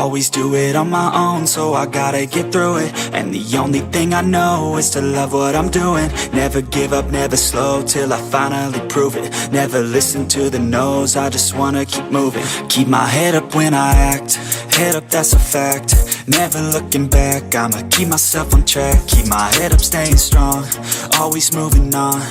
Always do it on my own, so I gotta get through it. And the only thing I know is to love what I'm doing. Never give up, never slow, till I finally prove it. Never listen to the no's, I just wanna keep moving. Keep my head up when I act, head up, that's a fact. Never looking back, I'ma keep myself on track. Keep my head up, staying strong, always moving on.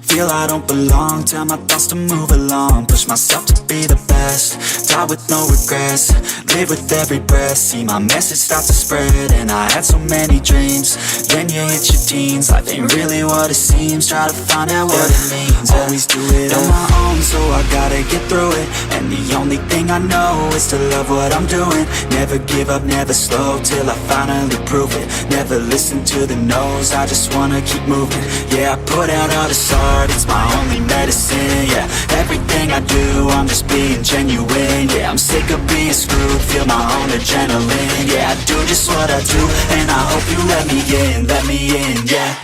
Feel I don't belong, tell my thoughts to move along. Push myself to be the best, die with no regrets. Live with every breath, see my message start to spread. And I had so many dreams, then you hit your teens. Life ain't really what it seems, try to find out what it means. Always do it on my own, so I gotta get through it. And the only thing I know is to love what I'm doing. Never give up, never slow, till I finally prove it. Never listen to the no's, I just wanna keep moving. Yeah, I put out all this art, it's my only medicine. Yeah, everything I do, I'm just being genuine. Yeah, I'm sick of being screwed, feel my own adrenaline. Yeah, I do just what I do, and I hope you let me in, yeah.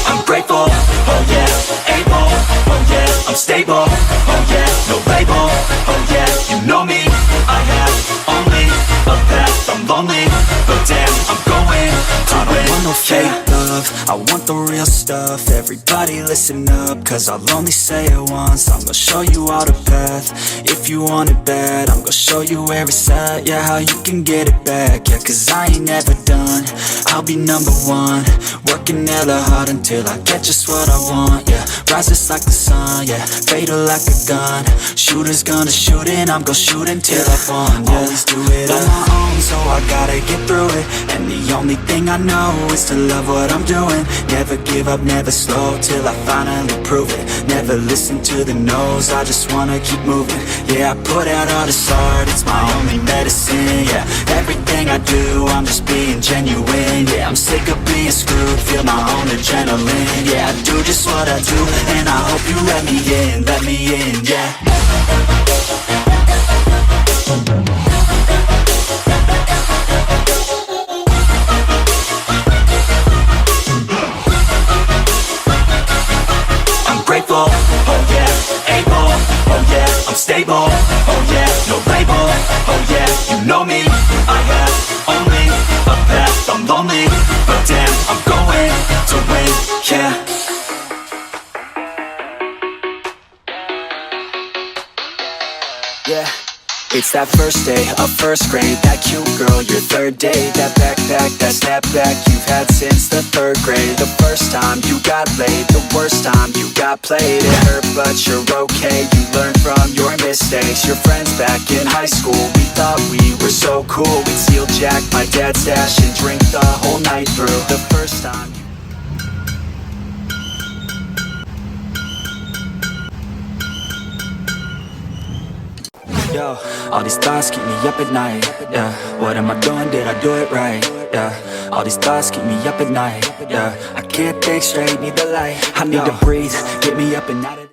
I'm grateful, oh yeah, able, oh yeah, I'm stable, oh yeah, no label, oh yeah, you know me, I have only a path, I'm lonely, but damn, I'm going to win. I don't want no fake love, I want the real stuff. Everybody listen up, cause I'll only say it once. I'm gonna show you all the path, if you want it bad. I'm gonna show you where it's at, yeah, how you can get it back. Yeah, cause I ain't never done, I'll be number one. Working hella hard until I get just what I want, yeah. Rises like the sun, yeah, fatal like a gun. Shooters gonna shoot and I'm gonna shoot until I won, yeah. Always do it on my own, so I gotta get through it. And the only thing I know is to love what I'm doing. Never give up, never slow, till I finally prove it. Never listen to the no's, I just wanna keep moving. Yeah, I put out all this art, it's my only medicine. Yeah, everything I do, I'm just being genuine. Yeah, I'm sick of being screwed, feel my own adrenaline. Yeah, I do just what I do, and I hope you let me in, yeah. I'm grateful, oh yeah, able, oh yeah, I'm stable, oh yeah, no label, oh yeah, you know me, I have only a path, I'm lonely, but damn, I'm going to win, yeah. Yeah, it's that first day of first grade, that cute girl, your third day, that backpack, that snapback you've had since the third grade. The first time you got laid, the worst time you got played. It hurt but you're okay, you learn from your mistakes. Your friends back in high school, we thought we were so cool. We'd steal Jack, my dad's stash, and drink the whole night through. The first time. Yo, all these thoughts keep me up at night, yeah. What am I doing, did I do it right, yeah. All these thoughts keep me up at night, yeah. I can't think straight, need the light, I need to breathe, get me up and out of